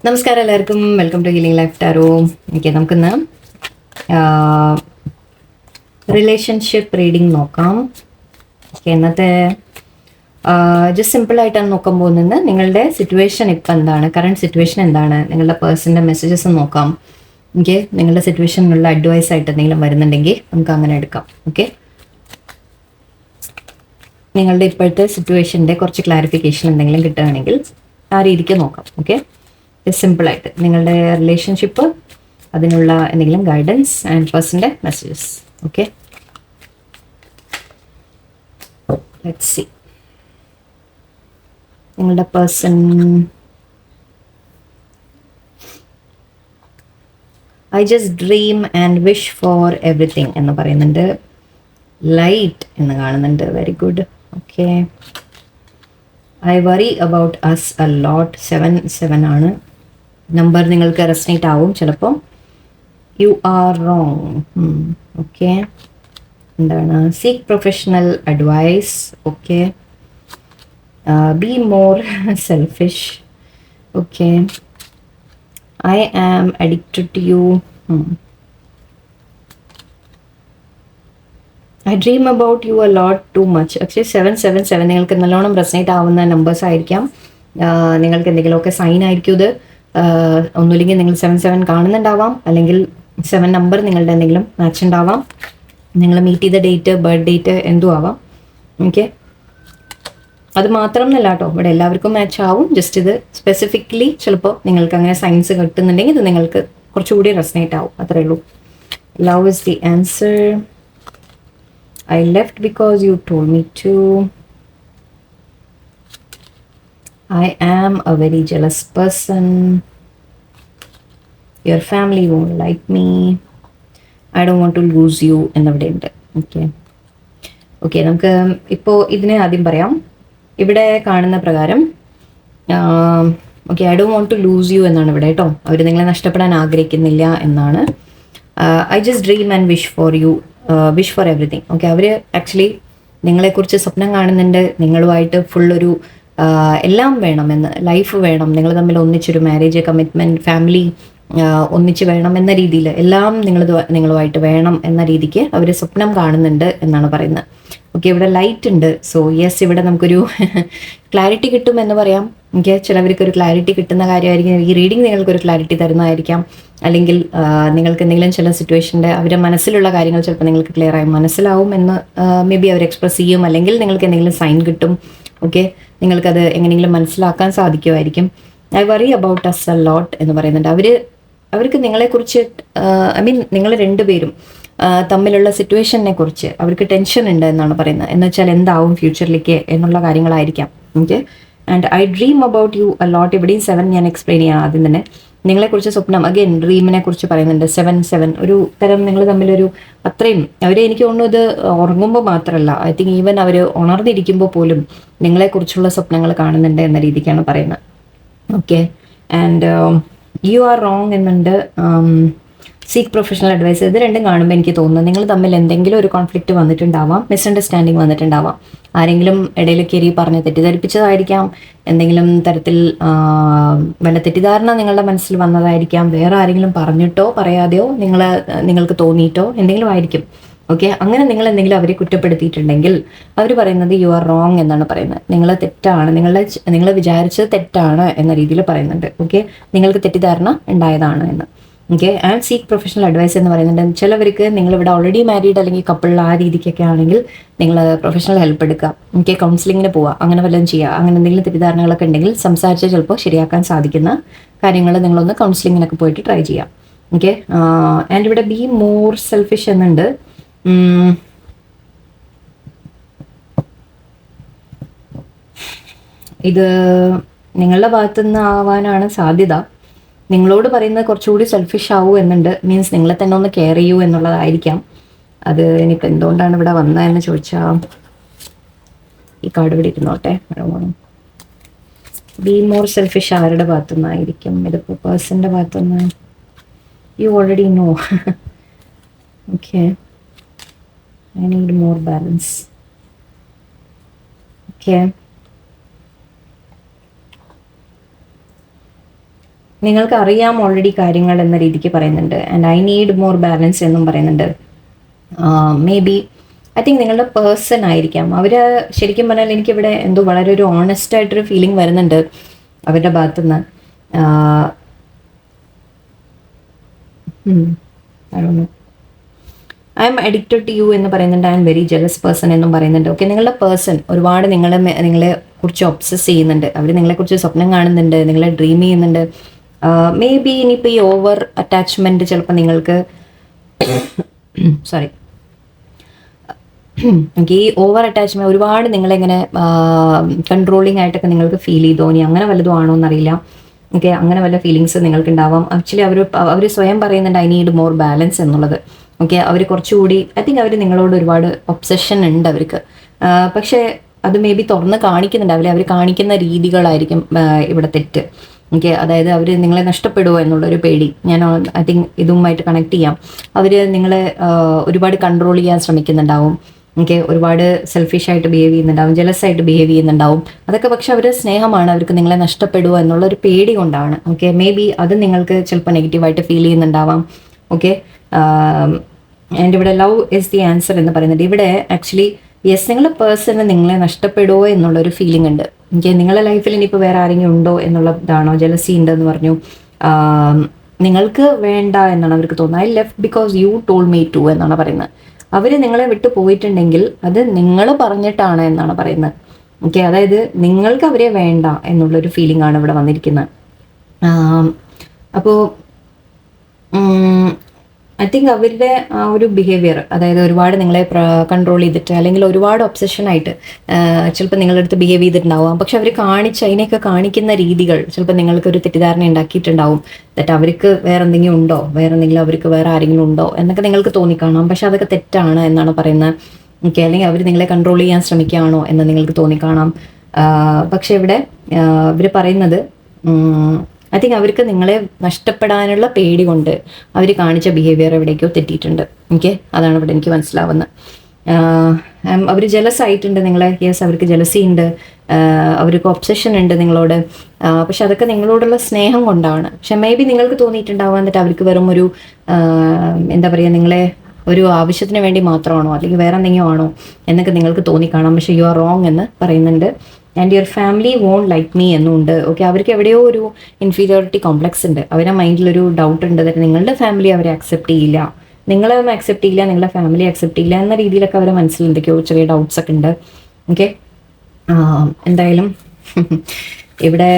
നമസ്കാരം എല്ലാവർക്കും, welcome to healing life tarot. Okay, നമുക്കിന്ന് റിലേഷൻഷിപ്പ് റീഡിംഗ് നോക്കാം. ഓക്കെ, ഇന്നത്തെ ജസ്റ്റ് സിമ്പിളായിട്ടാണ് നോക്കാൻ പോകുന്നത്. നിങ്ങളുടെ സിറ്റുവേഷൻ ഇപ്പം എന്താണ്, കറണ്ട് സിറ്റുവേഷൻ എന്താണ്, നിങ്ങളുടെ പേഴ്സൻ്റെ മെസ്സേജസ് നോക്കാം. ഓക്കെ, നിങ്ങളുടെ സിറ്റുവേഷനിലുള്ള അഡ്വൈസ് ആയിട്ട് എന്തെങ്കിലും വരുന്നുണ്ടെങ്കിൽ നമുക്ക് അങ്ങനെ എടുക്കാം. ഓക്കെ, നിങ്ങളുടെ ഇപ്പോഴത്തെ സിറ്റുവേഷൻ്റെ കുറച്ച് ക്ലാരിഫിക്കേഷൻ എന്തെങ്കിലും കിട്ടുകയാണെങ്കിൽ ആ രീതിക്ക് നോക്കാം. ഓക്കെ, സിമ്പിളായിട്ട് നിങ്ങളുടെ റിലേഷൻഷിപ്പ്, അതിനുള്ള എന്തെങ്കിലും ഗൈഡൻസ് ആൻഡ് പേഴ്സൻ്റെ മെസ്സേജസ്. Okay, let's see. നിങ്ങളുടെ person I just dream and wish for everything എന്ന് പറയുന്നുണ്ട്. ലൈറ്റ് എന്ന് കാണുന്നുണ്ട്. Very good. Okay, I worry about us a lot. 7 ആണ് നമ്പർ. നിങ്ങൾക്ക് റെസനേറ്റ് ആവും ചിലപ്പോൾ. You are wrong. ഓക്കെ, എന്താണ്? Seek professional advice. Okay, be more selfish. Okay, I am addicted to you. I dream about you a lot too much. പക്ഷേ 7 നിങ്ങൾക്ക് നല്ലോണം resonate ആവുന്ന numbers ആയിരിക്കാം. നിങ്ങൾക്ക് എന്തെങ്കിലുമൊക്കെ സൈൻ ആയിരിക്കും ഇത്. ഒന്നുമില്ലെങ്കിൽ നിങ്ങൾ 7 കാണുന്നുണ്ടാവാം, അല്ലെങ്കിൽ 7 നമ്പർ നിങ്ങളുടെ എന്തെങ്കിലും മാച്ച് ഉണ്ടാവാം. നിങ്ങൾ മീറ്റ് ചെയ്ത ഡേറ്റ്, ബർത്ത് ഡേറ്റ് എന്തും ആവാം. ഓക്കെ, അത് മാത്രം എന്നല്ല കേട്ടോ, ഇവിടെ എല്ലാവർക്കും മാച്ച് ആവും. ജസ്റ്റ് ഇത് സ്പെസിഫിക്കലി ചിലപ്പോൾ നിങ്ങൾക്ക് അങ്ങനെ സൈൻസ് കിട്ടുന്നുണ്ടെങ്കിൽ ഇത് നിങ്ങൾക്ക് കുറച്ചുകൂടി റെസനേറ്റ് ആവും, അത്രയേ ഉള്ളൂ. Love is the answer. I left because you told me to. I am a very jealous person. Your family won't like me. I don't want to lose you എന്നിവിടെ ഉണ്ട്. ഓക്കെ ഓക്കെ, നമുക്ക് ഇപ്പോൾ ഇതിനെ ആദ്യം പറയാം. ഇവിടെ കാണുന്ന പ്രകാരം okay, I don't want to lose you എന്നാണ് ഇവിടെ കേട്ടോ. അവർ നിങ്ങളെ നഷ്ടപ്പെടാൻ ആഗ്രഹിക്കുന്നില്ല എന്നാണ്. I just dream and wish for you, wish for everything. Okay, അവർ ആക്ച്വലി നിങ്ങളെക്കുറിച്ച് സ്വപ്നം കാണുന്നുണ്ട്. നിങ്ങളുമായിട്ട് ഫുള്ളൊരു എല്ലാം വേണമെന്ന്, ലൈഫ് വേണം, നിങ്ങൾ തമ്മിൽ ഒന്നിച്ചൊരു മാരേജ്, കമ്മിറ്റ്മെൻറ്റ്, ഫാമിലി ഒന്നിച്ച് വേണം എന്ന രീതിയിൽ എല്ലാം നിങ്ങളുമായിട്ട് വേണം എന്ന രീതിക്ക് അവർ സ്വപ്നം കാണുന്നുണ്ട് എന്നാണ് പറയുന്നത്. ഓക്കെ, ഇവിടെ ലൈറ്റ് ഉണ്ട്. സോ യെസ്, ഇവിടെ നമുക്കൊരു ക്ലാരിറ്റി കിട്ടും എന്ന് പറയാം. ഓക്കെ, ചിലവർക്കൊരു ക്ലാരിറ്റി കിട്ടുന്ന കാര്യമായിരിക്കും. ഈ റീഡിങ് നിങ്ങൾക്കൊരു ക്ലാരിറ്റി തരുന്നതായിരിക്കാം. അല്ലെങ്കിൽ നിങ്ങൾക്ക് എന്തെങ്കിലും ചില സിറ്റുവേഷൻ്റെ അവരുടെ മനസ്സിലുള്ള കാര്യങ്ങൾ ചിലപ്പോൾ നിങ്ങൾക്ക് ക്ലിയർ ആയി മനസ്സിലാവും എന്ന് മേ ബി അവർ എക്സ്പ്രസ് ചെയ്യും. അല്ലെങ്കിൽ നിങ്ങൾക്ക് എന്തെങ്കിലും സൈൻ കിട്ടും. ഓക്കെ, നിങ്ങൾക്കത് എങ്ങനെയെങ്കിലും മനസ്സിലാക്കാൻ സാധിക്കുമായിരിക്കും. I worry about us a lot എന്ന് പറയുന്നുണ്ട്. അവർക്ക് നിങ്ങളെക്കുറിച്ച്, ഐ മീൻ നിങ്ങൾ രണ്ടുപേരും തമ്മിലുള്ള സിറ്റുവേഷനെ കുറിച്ച് അവർക്ക് ടെൻഷൻ ഉണ്ട് എന്നാണ് പറയുന്നത്. എന്ന് വെച്ചാൽ എന്താവും ഫ്യൂച്ചറിലേക്ക് എന്നുള്ള കാര്യങ്ങളായിരിക്കാം. Okay, and I dream about you a lot. ഇവിടെയും 7 ഞാൻ എക്സ്പ്ലെയിൻ ചെയ്യാം ആദ്യം തന്നെ. നിങ്ങളെക്കുറിച്ച് സ്വപ്നം, അഗെയിൻ ഡ്രീമിനെ കുറിച്ച് പറയുന്നുണ്ട്. 7 ഒരു തരം നിങ്ങൾ തമ്മിലൊരു അത്രയും അവരെ, എനിക്ക് തോന്നുന്നു ഇത് ഉറങ്ങുമ്പോൾ മാത്രമല്ല, ഐ തിങ്ക് ഈവൻ അവർ ഉണർന്നിരിക്കുമ്പോൾ പോലും നിങ്ങളെക്കുറിച്ചുള്ള സ്വപ്നങ്ങൾ കാണുന്നുണ്ട് എന്ന രീതിക്കാണ് പറയുന്നത്. Okay, and you are wrong എന്നുണ്ട്. Seek professional advice. ഇത് രണ്ടും കാണുമ്പോൾ എനിക്ക് തോന്നുന്നത് നിങ്ങൾ തമ്മിൽ എന്തെങ്കിലും ഒരു കോൺഫ്ലിക്റ്റ് വന്നിട്ടുണ്ടാവാം, മിസ്അണ്ടർസ്റ്റാൻഡിങ് വന്നിട്ടുണ്ടാവാം. ആരെങ്കിലും ഇടയിൽ കയറി പറഞ്ഞ് തെറ്റിദ്ധരിപ്പിച്ചതായിരിക്കാം. എന്തെങ്കിലും തരത്തിൽ വല്ല തെറ്റിദ്ധാരണ നിങ്ങളുടെ മനസ്സിൽ വന്നതായിരിക്കാം. വേറെ ആരെങ്കിലും പറഞ്ഞിട്ടോ പറയാതെയോ നിങ്ങൾക്ക് തോന്നിയിട്ടോ എന്തെങ്കിലും ആയിരിക്കും. ഓക്കെ, അങ്ങനെ നിങ്ങൾ എന്തെങ്കിലും അവരെ കുറ്റപ്പെടുത്തിയിട്ടുണ്ടെങ്കിൽ അവർ പറയുന്നത് യു ആർ റോങ് എന്നാണ് പറയുന്നത്. നിങ്ങൾ തെറ്റാണ്, നിങ്ങൾ വിചാരിച്ചത് തെറ്റാണ് എന്ന രീതിയിൽ പറയുന്നുണ്ട്. ഓക്കെ, നിങ്ങൾക്ക് തെറ്റിദ്ധാരണ ഉണ്ടായതാണ് എന്ന്. Okay, and seek professional advice എന്ന് പറയുന്നുണ്ട്. ചിലവർക്ക് നിങ്ങളിവിടെ ഓൾറെഡി മാരീഡ് അല്ലെങ്കിൽ കപ്പിൾ ആ രീതിക്കൊക്കെ ആണെങ്കിൽ നിങ്ങൾ പ്രൊഫഷണൽ ഹെൽപ്പ് എടുക്കുക. ഓക്കെ, കൗൺസിലിങ്ങിന് പോവുക, അങ്ങനെ വല്ലതും ചെയ്യുക. അങ്ങനെ എന്തെങ്കിലും തെറ്റിദ്ധാരണകളൊക്കെ ഉണ്ടെങ്കിൽ സംസാരിച്ച് ചിലപ്പോൾ ശരിയാക്കാൻ സാധിക്കുന്ന കാര്യങ്ങൾ നിങ്ങളൊന്ന് കൗൺസിലിങ്ങിനൊക്കെ പോയിട്ട് ട്രൈ ചെയ്യാം. ഓക്കെ, ആൻഡ് ഇവിടെ ബി മോർ സെൽഫിഷ് എന്നുണ്ട്. ഇത് നിങ്ങളുടെ ഭാഗത്തുനിന്ന് ആവാനാണ് സാധ്യത. നിങ്ങളോട് പറയുന്നത് കുറച്ചുകൂടി സെൽഫിഷ് ആവൂ എന്നുണ്ട്. മീൻസ് നിങ്ങളെ തന്നെ ഒന്ന് കെയർ ചെയ്യൂ എന്നുള്ളതായിരിക്കാം. അത് ഇനിയിപ്പോൾ എന്തുകൊണ്ടാണ് ഇവിടെ വന്നതെന്ന് ചോദിച്ചാൽ, ഈ കാർഡ് ഇവിടെ ഇരുന്നോട്ടെ. ബി മോർ സെൽഫിഷ് ആരുടെ ഭാഗത്തുനിന്നായിരിക്കും? ഇതിപ്പോൾ പേഴ്സൻ്റെ ഭാഗത്തുനിന്ന്. You already know. Okay, I need more balance. Okay. നിങ്ങൾക്ക് അറിയാം ഓൾറെഡി കാര്യങ്ങൾ എന്ന രീതിക്ക് പറയുന്നുണ്ട്. And I need more balance എന്നും പറയുന്നുണ്ട്. മേ ബി ഐ തിങ്ക് നിങ്ങളുടെ പേഴ്സൺ ആയിരിക്കാം അവർ. ശരിക്കും പറഞ്ഞാൽ എനിക്കിവിടെ എന്തോ വളരെ ഒരു ഓണസ്റ്റ് ആയിട്ടൊരു ഫീലിംഗ് വരുന്നുണ്ട് അവരുടെ ഭാഗത്തുനിന്ന്. I'm addicted to you എന്ന് പറയുന്നുണ്ട്. I'm very jealous person എന്നും പറയുന്നുണ്ട്. ഓക്കെ, നിങ്ങളുടെ പേഴ്സൺ ഒരുപാട് നിങ്ങളെ കുറിച്ച് ഒബ്സസ് ചെയ്യുന്നുണ്ട്. അവർ നിങ്ങളെക്കുറിച്ച് സ്വപ്നം കാണുന്നുണ്ട്, നിങ്ങളെ ഡ്രീം ചെയ്യുന്നുണ്ട്. മേ ബി ഇനിയിപ്പോൾ ഈ ഓവർ അറ്റാച്ച്മെൻറ്റ് ചിലപ്പോൾ നിങ്ങൾക്ക് സോറി എനിക്ക് ഈ ഓവർ അറ്റാച്ച്മെന്റ് ഒരുപാട് നിങ്ങളിങ്ങനെ കൺട്രോളിങ് ആയിട്ടൊക്കെ നിങ്ങൾക്ക് ഫീൽ ചെയ്തോ, ഇനി അങ്ങനെ വല്ലതും ആണോ എന്നറിയില്ല. ഓക്കെ, അങ്ങനെ വല്ല ഫീലിങ്സ് നിങ്ങൾക്ക് ഉണ്ടാവാം. ആക്ച്വലി അവർ സ്വയം പറയുന്നുണ്ട് ഐ നീഡ് മോർ ബാലൻസ് എന്നുള്ളത്. ഓക്കെ, അവർ കുറച്ചുകൂടി ഐ തിങ്ക് അവർ നിങ്ങളോട് ഒരുപാട് ഒബ്സഷൻ ഉണ്ട് അവർക്ക്. പക്ഷേ അത് മേ ബി തുറന്ന് കാണിക്കുന്നുണ്ടാവില്ല. അവർ കാണിക്കുന്ന രീതികളായിരിക്കും ഇവിടെ തെറ്റ്. ഓക്കെ, അതായത് അവർ നിങ്ങളെ നഷ്ടപ്പെടുമോ എന്നുള്ളൊരു പേടി. ഞാൻ ഐ തിങ്ക് ഇതുമായിട്ട് കണക്ട് ചെയ്യാം. അവർ നിങ്ങളെ ഒരുപാട് കൺട്രോൾ ചെയ്യാൻ ശ്രമിക്കുന്നുണ്ടാവും. ഓക്കെ, ഒരുപാട് സെൽഫിഷായിട്ട് ബിഹേവ് ചെയ്യുന്നുണ്ടാവും, ജലസായിട്ട് ബിഹേവ് ചെയ്യുന്നുണ്ടാവും. അതൊക്കെ പക്ഷെ അവർ സ്നേഹമാണ്, അവർക്ക് നിങ്ങളെ നഷ്ടപ്പെടുമോ എന്നുള്ളൊരു പേടി കൊണ്ടാണ്. ഓക്കെ, മേ ബി അത് നിങ്ങൾക്ക് ചിലപ്പോൾ നെഗറ്റീവായിട്ട് ഫീൽ ചെയ്യുന്നുണ്ടാവാം. ഓക്കെ, ആൻഡ് ഇവിടെ ലവ് ഇസ് ദി ആൻസർ എന്ന് പറയുന്നുണ്ട്. ഇവിടെ ആക്ച്വലി യെസ്, നിങ്ങളുടെ പേഴ്സണ് നിങ്ങളെ നഷ്ടപ്പെടുമോ എന്നുള്ളൊരു ഫീലിംഗ് ഉണ്ട്. ഓക്കെ, നിങ്ങളുടെ ലൈഫിൽ ഇനിയിപ്പോൾ വേറെ ആരെങ്കിലും ഉണ്ടോ എന്നുള്ളതാണോ, ജലസി ഉണ്ടെന്ന് പറഞ്ഞു. നിങ്ങൾക്ക് വേണ്ട എന്നാണ് അവർക്ക് തോന്നുന്നത്. I left because you told me to എന്നാണ് പറയുന്നത്. അവർ നിങ്ങളെ വിട്ടു പോയിട്ടുണ്ടെങ്കിൽ അത് നിങ്ങൾ പറഞ്ഞിട്ടാണ് എന്നാണ് പറയുന്നത്. ഓക്കെ, അതായത് നിങ്ങൾക്ക് അവരെ വേണ്ട എന്നുള്ളൊരു ഫീലിംഗ് ആണ് ഇവിടെ വന്നിരിക്കുന്നത്. അപ്പോൾ ഐ തിങ്ക് അവരുടെ ആ ഒരു ബിഹേവിയർ, അതായത് ഒരുപാട് നിങ്ങളെ കൺട്രോൾ ചെയ്തിട്ട് അല്ലെങ്കിൽ ഒരുപാട് ഒബ്സഷനായിട്ട് ചിലപ്പോൾ നിങ്ങളുടെ അടുത്ത് ബിഹേവ് ചെയ്തിട്ടുണ്ടാവാം. പക്ഷെ അവർ അതിനെയൊക്കെ കാണിക്കുന്ന രീതികൾ ചിലപ്പോൾ നിങ്ങൾക്കൊരു തെറ്റിദ്ധാരണ ഉണ്ടാക്കിയിട്ടുണ്ടാവും. എന്നിട്ട് അവർക്ക് വേറെ എന്തെങ്കിലും ഉണ്ടോ, അവർക്ക് വേറെ ആരെങ്കിലും ഉണ്ടോ എന്നൊക്കെ നിങ്ങൾക്ക് തോന്നിക്കാണാം. പക്ഷെ അതൊക്കെ തെറ്റാണ് എന്നാണ് പറയുന്നത്. ഓക്കെ, അല്ലെങ്കിൽ അവർ നിങ്ങളെ കൺട്രോൾ ചെയ്യാൻ ശ്രമിക്കുകയാണോ എന്ന് നിങ്ങൾക്ക് തോന്നിക്കാണാം. പക്ഷെ ഇവിടെ ഇവർ പറയുന്നത് ഐ തിങ്ക് അവർക്ക് നിങ്ങളെ നഷ്ടപ്പെടാനുള്ള പേടി കൊണ്ട് അവർ കാണിച്ച ബിഹേവിയർ എവിടേക്കോ തെറ്റിയിട്ടുണ്ട്. ഓക്കെ, അതാണ് ഇവിടെ എനിക്ക് മനസ്സിലാവുന്നത്. അവർ ജലസ് ആയിട്ടുണ്ട് നിങ്ങളെ. യെസ്, അവർക്ക് ജലസി ഉണ്ട്, അവർക്ക് ഒബ്സഷൻ ഉണ്ട് നിങ്ങളോട്. പക്ഷെ അതൊക്കെ നിങ്ങളോടുള്ള സ്നേഹം കൊണ്ടാണ്. പക്ഷെ മേ ബി നിങ്ങൾക്ക് തോന്നിയിട്ടുണ്ടാവാൻ, എന്നിട്ട് അവർക്ക് വെറും ഒരു എന്താ പറയുക, നിങ്ങളെ ഒരു ആവശ്യത്തിന് വേണ്ടി മാത്രമാണോ അല്ലെങ്കിൽ വേറെ എന്തെങ്കിലും ആണോ എന്നൊക്കെ നിങ്ങൾക്ക് തോന്നിക്കാണാം. പക്ഷെ യു ആർ റോങ് എന്ന് പറയുന്നുണ്ട്. And your family won't like me എന്നുണ്ട്. ഓക്കെ, അവർക്ക് എവിടെയോ ഒരു ഇൻഫീരിയോറിറ്റി കോംപ്ലക്സ് ഉണ്ട്. അവരുടെ മൈൻഡിലൊരു ഡൗട്ട് ഉണ്ട്, നിങ്ങളുടെ ഫാമിലി അവരെ അക്സെപ്റ്റ് ചെയ്യില്ല, നിങ്ങളെ അക്സെപ്റ്റ് ചെയ്യില്ല, നിങ്ങളുടെ ഫാമിലി അക്സെപ്റ്റ് ചെയ്യില്ല എന്ന രീതിയിലൊക്കെ അവരുടെ മനസ്സിൽ എന്തൊക്കെയോ ചെറിയ ഡൗട്ട്സ് ഒക്കെ ഉണ്ട്. ഓക്കെ, എന്തായാലും ഇവിടെ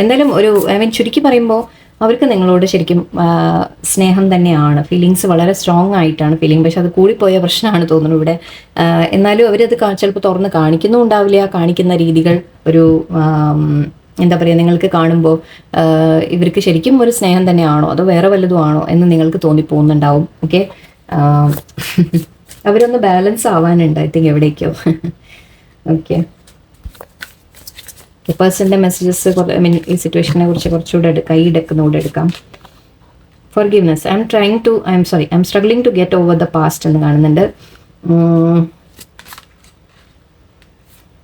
എന്തായാലും ഒരു ചുരുക്കി പറയുമ്പോൾ അവർക്ക് നിങ്ങളോട് ശരിക്കും സ്നേഹം തന്നെയാണ്. ഫീലിങ്സ് വളരെ സ്ട്രോങ് ആയിട്ടാണ് ഫീലിംഗ്. പക്ഷെ അത് കൂടിപ്പോയ പ്രശ്നമാണ് തോന്നുന്നു ഇവിടെ. എന്നാലും അവരത് ചിലപ്പോൾ തുറന്ന് കാണിക്കുന്നും ഉണ്ടാവില്ല. കാണിക്കുന്ന രീതികൾ ഒരു എന്താ പറയുക, നിങ്ങൾക്ക് കാണുമ്പോൾ ഇവർക്ക് ശരിക്കും ഒരു സ്നേഹം തന്നെയാണോ അതോ വേറെ വല്ലതും ആണോ എന്ന് നിങ്ങൾക്ക് തോന്നിപ്പോകുന്നുണ്ടാവും. ഓക്കെ, അവരൊന്ന് ബാലൻസ് ആവാനുണ്ട് ഐ തിങ്ക് എവിടേക്കോ. ഓക്കെ, പേഴ്സണിൻ്റെ മെസ്സേജസ് ഈ സിറ്റുവേഷനെ കുറിച്ച് കുറച്ചുകൂടെ ഈ ഡെക്കുന്നൂടെ എടുക്കാം. Forgiveness, I'm struggling to get over the past എന്ന് കാണുന്നുണ്ട്.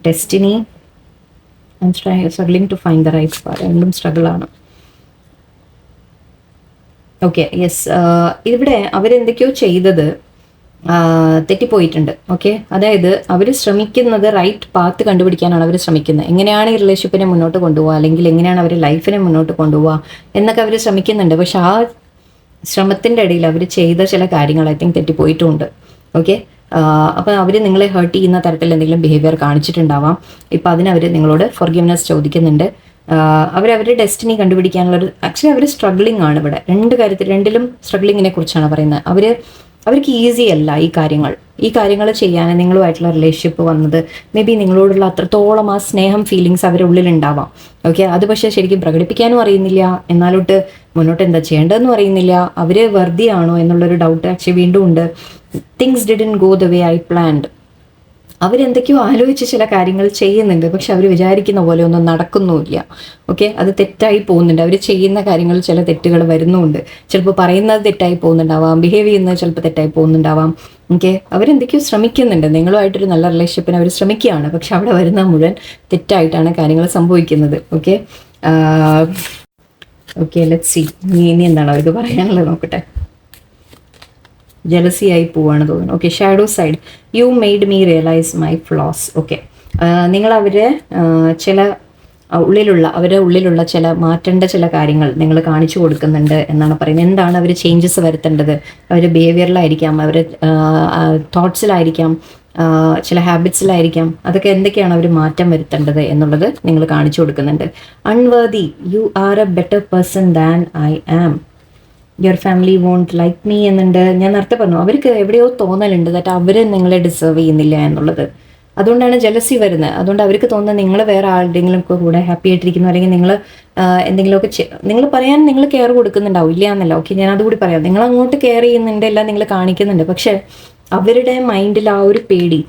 Destiny, I'm struggling to find the right path. രണ്ടും സ്ട്രഗിൾ ആണ്. ഓക്കെ, യെസ്, ഇവിടെ അവരെന്തൊക്കെയോ ചെയ്തത് തെറ്റിപ്പോയിട്ടുണ്ട്. ഓക്കെ, അതായത് അവർ ശ്രമിക്കുന്നത് റൈറ്റ് പാത്ത് കണ്ടുപിടിക്കാനാണ് അവർ ശ്രമിക്കുന്നത്. എങ്ങനെയാണ് ഈ റിലേഷൻഷിപ്പിനെ മുന്നോട്ട് കൊണ്ടുപോകുക, അല്ലെങ്കിൽ എങ്ങനെയാണ് അവർ ലൈഫിനെ മുന്നോട്ട് കൊണ്ടുപോകുക എന്നൊക്കെ അവർ ശ്രമിക്കുന്നുണ്ട്. പക്ഷെ ആ ശ്രമത്തിൻ്റെ ഇടയിൽ അവർ ചെയ്ത ചില കാര്യങ്ങൾ ഐ തിങ്ക് തെറ്റിപ്പോയിട്ടുമുണ്ട്. ഓക്കെ, അപ്പോൾ അവർ നിങ്ങളെ ഹേർട്ട് ചെയ്യുന്ന തരത്തിൽ എന്തെങ്കിലും ബിഹേവിയർ കാണിച്ചിട്ടുണ്ടാവാം. ഇപ്പം അതിനവർ നിങ്ങളോട് ഫോർഗിവ്നെസ് ചോദിക്കുന്നുണ്ട്. അവരുടെ ഡെസ്റ്റിനി കണ്ടുപിടിക്കാനുള്ളൊരു ആക്ച്വലി അവർ സ്ട്രഗ്ലിംഗ് ആണ് ഇവിടെ. രണ്ടിലും സ്ട്രഗ്ലിങ്ങിനെ കുറിച്ചാണ് പറയുന്നത്. അവർക്ക് ഈസി അല്ല ഈ കാര്യങ്ങൾ ചെയ്യാൻ നിങ്ങളുമായിട്ടുള്ള റിലേഷൻഷിപ്പ് വന്നത്. മേ ബി നിങ്ങളോടുള്ള അത്രത്തോളം ആ സ്നേഹം ഫീലിങ്സ് അവരുടെ ഉള്ളിലുണ്ടാവാം. ഓക്കെ, അത് പക്ഷേ ശരിക്കും പ്രകടിപ്പിക്കാനും അറിയുന്നില്ല, എന്നാലോട്ട് മുന്നോട്ട് എന്താ ചെയ്യേണ്ടതെന്നും അറിയുന്നില്ല. അവർ വെറുതെ ആണോ എന്നുള്ളൊരു ഡൗട്ട് ആക്ച്വലി വീണ്ടും ഉണ്ട്. Things didn't go the way I planned. അവരെന്തൊക്കെയോ ആലോചിച്ച് ചില കാര്യങ്ങൾ ചെയ്യുന്നുണ്ട്, പക്ഷെ അവർ വിചാരിക്കുന്ന പോലെ ഒന്നും നടക്കുന്നുമില്ല. ഓക്കെ, അത് തെറ്റായി പോകുന്നുണ്ട്. അവർ ചെയ്യുന്ന കാര്യങ്ങൾ ചില തെറ്റുകൾ വരുന്നുമുണ്ട്. ചിലപ്പോൾ പറയുന്നത് തെറ്റായി പോകുന്നുണ്ടാവാം, ബിഹേവ് ചെയ്യുന്നത് ചിലപ്പോൾ തെറ്റായി പോകുന്നുണ്ടാവാം. ഓക്കെ, അവരെന്തൊക്കെയോ ശ്രമിക്കുന്നുണ്ട്. നിങ്ങളുമായിട്ടൊരു നല്ല റിലേഷൻഷിപ്പിന് അവർ ശ്രമിക്കുകയാണ്. പക്ഷെ അവിടെ വരുന്ന മുഴുവൻ തെറ്റായിട്ടാണ് കാര്യങ്ങൾ സംഭവിക്കുന്നത്. ഓക്കെ, ഓക്കെ, ലെറ്റ്സ് സീ ഇനി എന്താണ് അവർക്ക് പറയാനുള്ളത് നോക്കട്ടെ. ജലസി ആയി പോവാണ് തോന്നുന്നു. Okay, shadow side, you made me realise my flows. Okay, നിങ്ങൾ അവരെ ചില അവരുടെ ഉള്ളിലുള്ള ചില മാറ്റേണ്ട ചില കാര്യങ്ങൾ നിങ്ങൾ കാണിച്ചു കൊടുക്കുന്നുണ്ട് എന്നാണ് പറയുന്നത്. എന്താണ് അവർ ചേഞ്ചസ് വരുത്തേണ്ടത്? അവർ ബിഹേവിയറിലായിരിക്കാം, അവർ തോട്ട്സിലായിരിക്കാം, ചില ഹാബിറ്റ്സിലായിരിക്കാം. അതൊക്കെ എന്തൊക്കെയാണ് അവർ മാറ്റം വരുത്തേണ്ടത് എന്നുള്ളത് നിങ്ങൾ കാണിച്ചു കൊടുക്കുന്നുണ്ട്. Unworthy, you are a better person than I am, your family won't like me എന്നുണ്ട്. ഞാൻ നേരത്തെ പറഞ്ഞു, അവർക്ക് എവിടെയോ തോന്നലുണ്ട് ദാറ്റ് അവർ നിങ്ങളെ ഡിസേർവ് ചെയ്യുന്നില്ല എന്നുള്ളത്. അതുകൊണ്ടാണ് ജലസി വരുന്നത്. അതുകൊണ്ട് അവർക്ക് തോന്നുന്നത് നിങ്ങൾ വേറെ ആരുടെയെങ്കിലും ഒക്കെ കൂടെ ഹാപ്പി ആയിട്ടിരിക്കുന്നു, അല്ലെങ്കിൽ നിങ്ങൾ എന്തെങ്കിലുമൊക്കെ നിങ്ങൾ പറയാൻ നിങ്ങൾ കെയർ കൊടുക്കുന്നുണ്ടാവും, ഇല്ല എന്നല്ല. ഓക്കെ, ഞാൻ അതുകൂടി പറയാം. നിങ്ങൾ അങ്ങോട്ട് കെയർ ചെയ്യുന്നുണ്ട്, എല്ലാം നിങ്ങൾ കാണിക്കുന്നുണ്ട്. പക്ഷെ അവരുടെ മൈൻഡിൽ ആ ഒരു പേടി,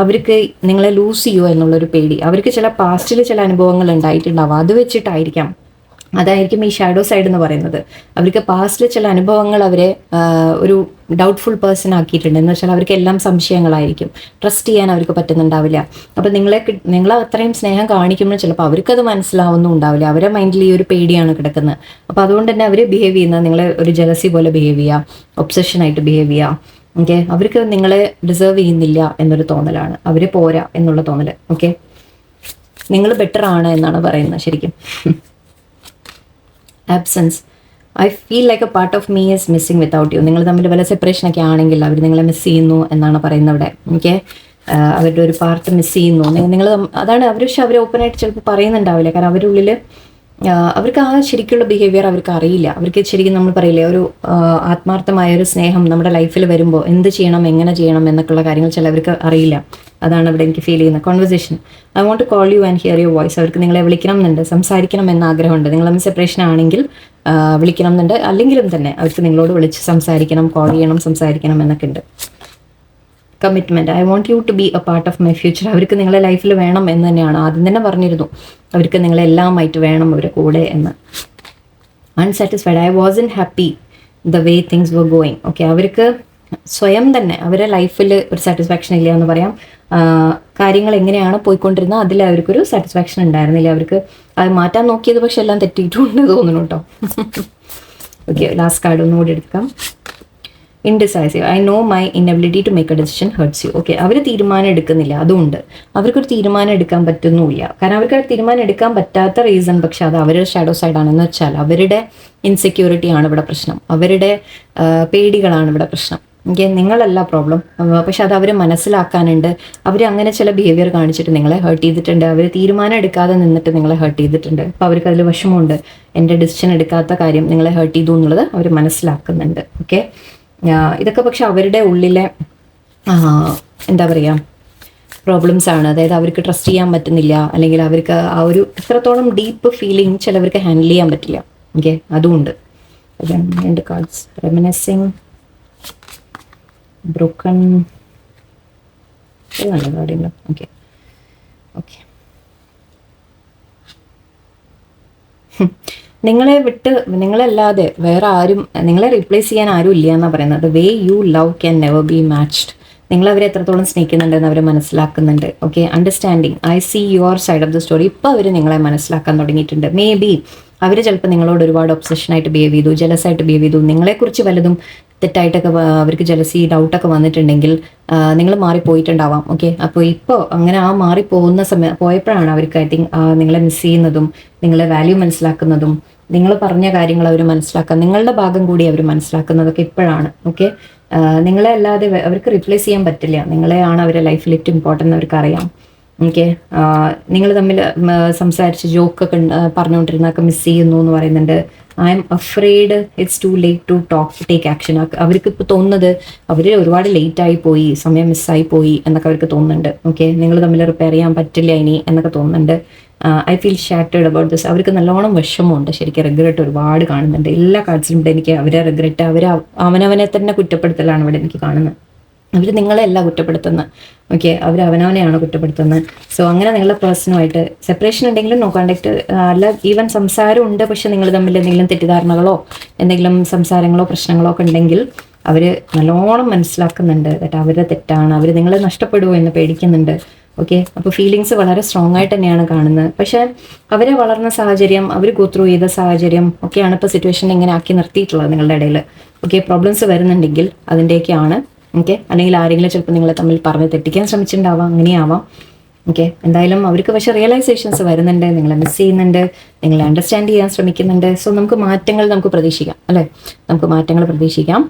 അവർക്ക് നിങ്ങളെ ലൂസ് ചെയ്യുമോ എന്നുള്ളൊരു പേടി, അവർക്ക് ചില പാസ്റ്റിൽ ചില അനുഭവങ്ങൾ ഉണ്ടായിട്ടുണ്ടാവും. അത് വെച്ചിട്ടായിരിക്കാം, അതായിരിക്കും ഈ ഷാഡോ സൈഡ് എന്ന് പറയുന്നത്. അവർക്ക് പാസ്റ്റിൽ ചില അനുഭവങ്ങൾ അവരെ ഒരു ഡൗട്ട്ഫുൾ പേഴ്സൺ ആക്കിയിട്ടുണ്ട്. എന്ന് വെച്ചാൽ അവർക്ക് എല്ലാം സംശയങ്ങളായിരിക്കും, ട്രസ്റ്റ് ചെയ്യാൻ അവർക്ക് പറ്റുന്നുണ്ടാവില്ല. അപ്പം നിങ്ങൾ അത്രയും സ്നേഹം കാണിക്കുമ്പോൾ ചിലപ്പോൾ അവർക്കത് മനസ്സിലാവുന്നും ഉണ്ടാവില്ല. അവരുടെ മൈൻഡിൽ ഈ ഒരു പേടിയാണ് കിടക്കുന്നത്. അപ്പോൾ അതുകൊണ്ട് തന്നെ അവർ ബിഹേവ് ചെയ്യുന്നത് നിങ്ങളെ ഒരു ജലസി പോലെ ബിഹേവ് ചെയ്യുക, ഒബ്സഷനായിട്ട് ബിഹേവ് ചെയ്യുക. ഓക്കെ, അവർക്ക് നിങ്ങളെ ഡിസേർവ് ചെയ്യുന്നില്ല എന്നൊരു തോന്നലാണ്, അവർ പോരാ എന്നുള്ള തോന്നൽ. ഓക്കെ, നിങ്ങൾ ബെറ്റർ ആണ് എന്നാണ് പറയുന്നത് ശരിക്കും. Absence, I feel like A part of me is missing without you. നിങ്ങൾ തമ്മിൽ വല്ല സെപ്പറേഷനൊക്കെ ആണെങ്കിൽ അവർ നിങ്ങളെ മിസ് ചെയ്യുന്നു എന്നാണ് പറയുന്നത് ഇവിടെ. ഓക്കെ, അവരുടെ ഒരു പാർട്ട് മിസ് ചെയ്യുന്നു നിങ്ങൾ. അതാണ് അവർ. പക്ഷെ അവർ ഓപ്പണായിട്ട് ചിലപ്പോൾ പറയുന്നുണ്ടാവില്ല. കാരണം അവരുടെ ഉള്ളിൽ അവർക്ക് ആ ശരിക്കുള്ള ബിഹേവിയർ അവർക്ക് അറിയില്ല. അവർക്ക് ശരിക്കും നമ്മൾ പറയില്ലേ, ഒരു ആത്മാർത്ഥമായ ഒരു സ്നേഹം നമ്മുടെ ലൈഫിൽ വരുമ്പോൾ എന്ത് ചെയ്യണം, എങ്ങനെ ചെയ്യണം എന്നൊക്കെയുള്ള കാര്യങ്ങൾ ചിലവർക്ക് അറിയില്ല. അതാണ് ഇവിടെ എനിക്ക് ഫീൽ ചെയ്യുന്നത്. Conversation, I want to call you and hear your voice. അവർക്ക് നിങ്ങളെ വിളിക്കണം എന്നുണ്ട്, സംസാരിക്കണം എന്ന ആഗ്രഹമുണ്ട്. നിങ്ങൾ തമ്മിൽ സെപ്പറേഷൻ ആണെങ്കിൽ വിളിക്കണം എന്നുണ്ട്, അല്ലെങ്കിലും തന്നെ അവർക്ക് നിങ്ങളോട് വിളിച്ച് സംസാരിക്കണം, കോൾ ചെയ്യണം, സംസാരിക്കണം എന്നൊക്കെ ഉണ്ട്. Commitment, I want you to be a part of my future. അവർക്ക് നിങ്ങളെ ലൈഫിൽ വേണം എന്ന് തന്നെയാണ് ആദ്യം തന്നെ പറഞ്ഞിരുന്നു. അവർക്ക് നിങ്ങളെല്ലാമായിട്ട് വേണം അവരുടെ കൂടെ എന്ന്. Unsatisfied, I wasn't happy the way things were going. Okay, അവർക്ക് സ്വയം തന്നെ അവരുടെ ലൈഫിൽ ഒരു സാറ്റിസ്ഫാക്ഷൻ ഇല്ല എന്ന് പറയാം. കാര്യങ്ങൾ എങ്ങനെയാണ് പോയിക്കൊണ്ടിരുന്നത് അതിൽ അവർക്കൊരു സാറ്റിസ്ഫാക്ഷൻ ഉണ്ടായിരുന്നില്ല. അവർക്ക് അത് മാറ്റാൻ നോക്കിയത് പക്ഷെ എല്ലാം തെറ്റിയിട്ടുണ്ട് തോന്നുന്നു കേട്ടോ. ഓക്കെ, ലാസ്റ്റ് കാർഡ് ഒന്നുകൂടി എടുക്കാം. Indecisive, I know my inability to make a decision hurts you. Okay, അവർ തീരുമാനം എടുക്കുന്നില്ല, അതുകൊണ്ട് അവർക്കൊരു തീരുമാനം എടുക്കാൻ പറ്റുന്നുമില്ല. കാരണം അവർക്ക് തീരുമാനം എടുക്കാൻ പറ്റാത്ത റീസൺ പക്ഷെ അത് അവരുടെ ഷാഡോ സൈഡാണെന്ന് വെച്ചാൽ അവരുടെ ഇൻസെക്യൂരിറ്റി ആണ് ഇവിടെ പ്രശ്നം, അവരുടെ പേടികളാണ് ഇവിടെ പ്രശ്നം. ഓക്കെ, നിങ്ങളല്ല പ്രോബ്ലം. പക്ഷെ അത് അവർ മനസ്സിലാക്കാനുണ്ട്. അവർ അങ്ങനെ ചില ബിഹേവിയർ കാണിച്ചിട്ട് നിങ്ങളെ ഹേർട്ട് ചെയ്തിട്ടുണ്ട്. അവർ തീരുമാനം എടുക്കാതെ നിന്നിട്ട് നിങ്ങളെ ഹേർട്ട് ചെയ്തിട്ടുണ്ട്. അപ്പോൾ അവർക്ക് അതിൽ വിഷമമുണ്ട്. എൻ്റെ ഡിസിഷൻ എടുക്കാത്ത കാര്യം നിങ്ങളെ ഹേർട്ട് ചെയ്തു എന്നുള്ളത് അവർ മനസ്സിലാക്കുന്നുണ്ട്. ഓക്കെ, ഇതൊക്കെ പക്ഷെ അവരുടെ ഉള്ളിലെ എന്താ പറയുക പ്രോബ്ലംസ് ആണ്. അതായത് അവർക്ക് ട്രസ്റ്റ് ചെയ്യാൻ പറ്റുന്നില്ല, അല്ലെങ്കിൽ അവർക്ക് ആ ഒരു ഇത്രത്തോളം ഡീപ്പ് ഫീലിംഗ് ചിലവർക്ക് ഹാൻഡിൽ ചെയ്യാൻ പറ്റില്ല. ഓക്കെ, അതുകൊണ്ട് രണ്ട് കാർഡ്സ്, റെമിനസിങ്, ബ്രോക്കൺ, നല്ല കാര്യങ്ങൾ. ഓക്കെ ഓക്കെ, നിങ്ങളെ വിട്ട് നിങ്ങളല്ലാതെ വേറെ ആരും നിങ്ങളെ റീപ്ലേസ് ചെയ്യാൻ ആരും ഇല്ല എന്നാണ് പറയുന്നത്. The way you love can never be matched. നിങ്ങൾ അവരെ എത്രത്തോളം സ്നേഹിക്കുന്നുണ്ടെന്ന് അവർ മനസ്സിലാക്കുന്നുണ്ട്. Okay, understanding, I see your side of the story. ഇപ്പോൾ അവർ നിങ്ങളെ മനസ്സിലാക്കാൻ തുടങ്ങിയിട്ടുണ്ട്. മേ ബി അവർ ചിലപ്പോൾ നിങ്ങളോട് ഒരുപാട് ഒബ്സഷനായിട്ട് ബിഹേവ് ചെയ്തു, ജലസായിട്ട് ബിഹേവ് ചെയ്തു, നിങ്ങളെക്കുറിച്ച് വല്ലതും തെറ്റായിട്ടൊക്കെ അവർക്ക് ജലസി ഡൗട്ടൊക്കെ വന്നിട്ടുണ്ടെങ്കിൽ നിങ്ങൾ മാറിപ്പോയിട്ടുണ്ടാവാം. ഓക്കെ, അപ്പോൾ ഇപ്പോൾ അങ്ങനെ ആ മാറിപ്പോകുന്ന പോയപ്പോഴാണ് അവർക്ക് ഐ തിങ്ക് നിങ്ങളെ മിസ് ചെയ്യുന്നതും നിങ്ങളെ വാല്യൂ മനസ്സിലാക്കുന്നതും നിങ്ങൾ പറഞ്ഞ കാര്യങ്ങൾ അവർ മനസ്സിലാക്കുക, നിങ്ങളുടെ ഭാഗം കൂടി അവർ മനസ്സിലാക്കുന്നതൊക്കെ ഇപ്പോഴാണ്. ഓക്കെ, നിങ്ങളെ അല്ലാതെ അവർക്ക് റിപ്ലേസ് ചെയ്യാൻ പറ്റില്ല. നിങ്ങളെയാണ് അവരുടെ ലൈഫിൽ ഏറ്റവും ഇമ്പോർട്ടൻ്റ് അവർക്ക് അറിയാം. ഓക്കെ, നിങ്ങൾ തമ്മിൽ സംസാരിച്ച് ജോക്കൊക്കെ പറഞ്ഞുകൊണ്ടിരുന്നതൊക്കെ മിസ് ചെയ്യുന്നു എന്ന് പറയുന്നുണ്ട്. I'm afraid it's too late to take action. അവർക്ക് ഇപ്പോൾ തോന്നുന്നത് അവർ ഒരുപാട് ലേറ്റായി പോയി, സമയം മിസ്സായി പോയി എന്നൊക്കെ അവർക്ക് തോന്നുന്നുണ്ട്. ഓക്കെ, നിങ്ങൾ തമ്മിൽ റിപ്പയർ ചെയ്യാൻ പറ്റില്ല ഇനി എന്നൊക്കെ തോന്നുന്നുണ്ട്. I feel shattered about this. അവർക്ക് നല്ലോണം വിഷമമുണ്ട്, ശരിക്കും റിഗ്രറ്റ് ഒരുപാട് കാണുന്നുണ്ട്. എല്ലാ കാർഡ്സിലും ഇവിടെ എനിക്ക് അവരെ റിഗ്രറ്റ്, അവനവനെ തന്നെ കുറ്റപ്പെടുത്തലാണ് ഇവിടെ എനിക്ക് കാണുന്നത്. അവർ നിങ്ങളെയല്ല കുറ്റപ്പെടുത്തുന്നത്. ഓക്കെ, അവർ അവനവനെയാണ് കുറ്റപ്പെടുത്തുന്നത്. സോ അങ്ങനെ നിങ്ങളുടെ പേഴ്സണുമായിട്ട് സെപ്പറേഷൻ ഉണ്ടെങ്കിലും നോ കോണ്ടാക്ട് അല്ല, ഈവൻ സംസാരം ഉണ്ട്, പക്ഷെ നിങ്ങൾ തമ്മിൽ എന്തെങ്കിലും തെറ്റിദ്ധാരണകളോ എന്തെങ്കിലും സംസാരങ്ങളോ പ്രശ്നങ്ങളോ ഒക്കെ ഉണ്ടെങ്കിൽ അവർ നല്ലോണം മനസ്സിലാക്കുന്നുണ്ട്. ദാറ്റ് അവരുടെ തെറ്റാണ്, അവർ നിങ്ങളെ നഷ്ടപ്പെടുമോ എന്ന് പേടിക്കുന്നുണ്ട്. ഓക്കെ. അപ്പോൾ ഫീലിങ്സ് വളരെ സ്ട്രോങ് ആയിട്ട് തന്നെയാണ് കാണുന്നത്. പക്ഷേ അവരെ വളർന്ന സാഹചര്യം, അവർ ഗോ ത്രൂ ചെയ്ത സാഹചര്യം ഒക്കെയാണ് ഇപ്പോൾ സിറ്റുവേഷൻ ഇങ്ങനെ ആക്കി നിർത്തിയിട്ടുള്ളത് നിങ്ങളുടെ ഇടയിൽ. ഓക്കെ. പ്രോബ്ലംസ് വരുന്നുണ്ടെങ്കിൽ അതിൻ്റെയൊക്കെയാണ്. ഓക്കെ. അല്ലെങ്കിൽ ആരെങ്കിലും ചിലപ്പോൾ നിങ്ങളെ തമ്മിൽ പറഞ്ഞ് തെറ്റിക്കാൻ ശ്രമിച്ചിട്ടുണ്ടാവാം, അങ്ങനെയാവാം. ഓക്കെ. എന്തായാലും അവർക്ക് പക്ഷേ റിയലൈസേഷൻസ് വരുന്നുണ്ട്, നിങ്ങളെ മിസ് ചെയ്യുന്നുണ്ട്, നിങ്ങളെ അണ്ടർസ്റ്റാൻഡ് ചെയ്യാൻ ശ്രമിക്കുന്നുണ്ട്. സോ നമുക്ക് മാറ്റങ്ങൾ നമുക്ക് പ്രതീക്ഷിക്കാം, അല്ലേ? നമുക്ക് മാറ്റങ്ങൾ പ്രതീക്ഷിക്കാം.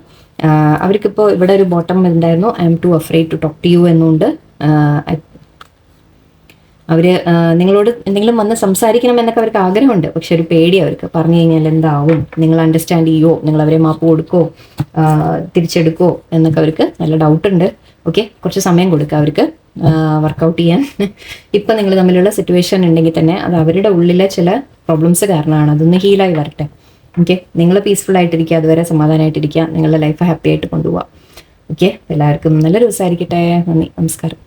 അവർക്കിപ്പോൾ ഇവിടെ ഒരു ബോട്ടം ഉണ്ടായിരുന്നു, I'm too afraid to talk to you എന്നുണ്ട്. അവർ നിങ്ങളോട് എന്തെങ്കിലും വന്ന് സംസാരിക്കണം എന്നൊക്കെ അവർക്ക് ആഗ്രഹമുണ്ട്. പക്ഷെ ഒരു പേടി അവർക്ക്, പറഞ്ഞു കഴിഞ്ഞാൽ എന്താവും, നിങ്ങൾ അണ്ടർസ്റ്റാൻഡ് ചെയ്യുമോ, നിങ്ങൾ അവരെ മാപ്പ് കൊടുക്കോ, തിരിച്ചെടുക്കോ എന്നൊക്കെ അവർക്ക് നല്ല ഡൗട്ടുണ്ട്. ഓക്കെ. കുറച്ച് സമയം കൊടുക്കുക അവർക്ക് വർക്കൗട്ട് ചെയ്യാൻ. ഇപ്പം നിങ്ങൾ തമ്മിലുള്ള സിറ്റുവേഷൻ ഉണ്ടെങ്കിൽ തന്നെ അത് അവരുടെ ഉള്ളിലെ ചില പ്രോബ്ലംസ് കാരണമാണ്. അതൊന്ന് ഹീലായി വരട്ടെ. ഓക്കെ. നിങ്ങൾ പീസ്ഫുൾ ആയിട്ടിരിക്കുക, അതുവരെ സമാധാനമായിട്ടിരിക്കുക, നിങ്ങളുടെ ലൈഫ് ഹാപ്പി ആയിട്ട് കൊണ്ടുപോകാം. ഓക്കെ. എല്ലാവർക്കും നല്ല ദിവസമായിരിക്കട്ടെ. നന്ദി, നമസ്കാരം.